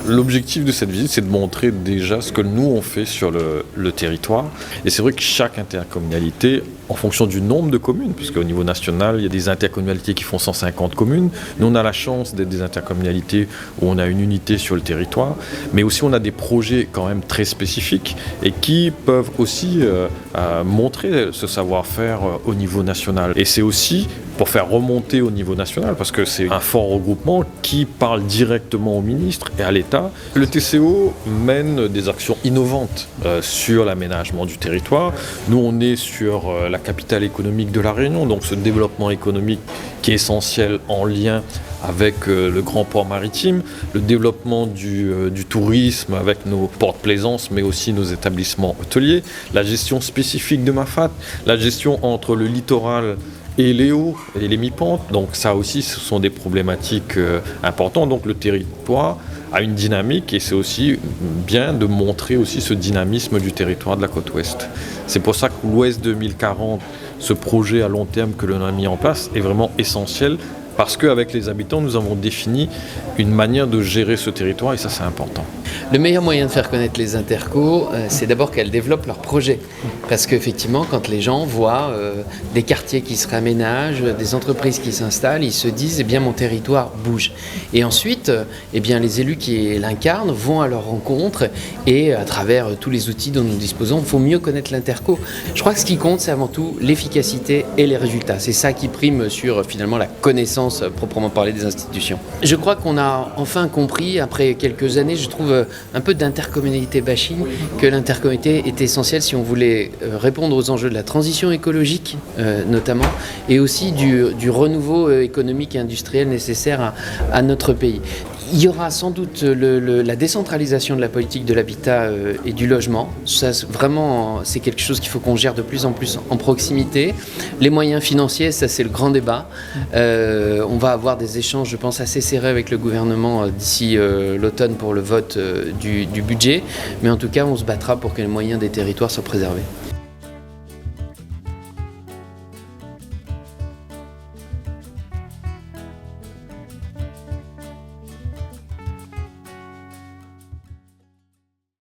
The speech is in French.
L'objectif de cette visite, c'est de montrer déjà ce que nous on fait sur le territoire. Et c'est vrai que chaque intercommunalité, en fonction du nombre de communes, parce qu'au niveau national, il y a des intercommunalités qui font 150 communes. Nous, on a la chance d'être des intercommunalités où on a une unité sur le territoire, mais aussi on a des projets quand même très spécifiques et qui peuvent aussi montrer ce savoir-faire au niveau national. Et c'est aussi pour faire remonter au niveau national, parce que c'est un fort regroupement qui parle directement au ministre et à l'État. Le TCO mène des actions innovantes sur l'aménagement du territoire. Nous, on est sur la capitale économique de La Réunion, donc ce développement économique qui est essentiel en lien avec le grand port maritime, le développement du tourisme avec nos ports de plaisance, mais aussi nos établissements hôteliers, la gestion spécifique de Mafat, la gestion entre le littoral et les hauts et les mi-pentes. Donc ça aussi, ce sont des problématiques importantes. Donc le territoire a une dynamique et c'est aussi bien de montrer aussi ce dynamisme du territoire de la côte ouest. C'est pour ça que l'Ouest 2040, ce projet à long terme que l'on a mis en place, est vraiment essentiel parce qu'avec les habitants, nous avons défini une manière de gérer ce territoire et ça, c'est important. Le meilleur moyen de faire connaître les intercos, c'est d'abord qu'elles développent leurs projets. Parce qu'effectivement, quand les gens voient des quartiers qui se réaménagent, des entreprises qui s'installent, ils se disent, eh bien, mon territoire bouge. Et ensuite, eh bien, les élus qui l'incarnent vont à leur rencontre et à travers tous les outils dont nous disposons, il faut mieux connaître l'interco. Je crois que ce qui compte, c'est avant tout l'efficacité et les résultats. C'est ça qui prime sur finalement la connaissance proprement parlée des institutions. Je crois qu'on a enfin compris, après quelques années, je trouve un peu d'intercommunalité bashing, que l'intercommunalité est essentielle si on voulait répondre aux enjeux de la transition écologique notamment, et aussi du renouveau économique et industriel nécessaire à notre pays. Il y aura sans doute la décentralisation de la politique de l'habitat et du logement. Ça, vraiment, c'est quelque chose qu'il faut qu'on gère de plus en plus en proximité. Les moyens financiers, ça c'est le grand débat. On va avoir des échanges, je pense, assez serrés avec le gouvernement d'ici l'automne pour le vote du budget. Mais en tout cas, on se battra pour que les moyens des territoires soient préservés.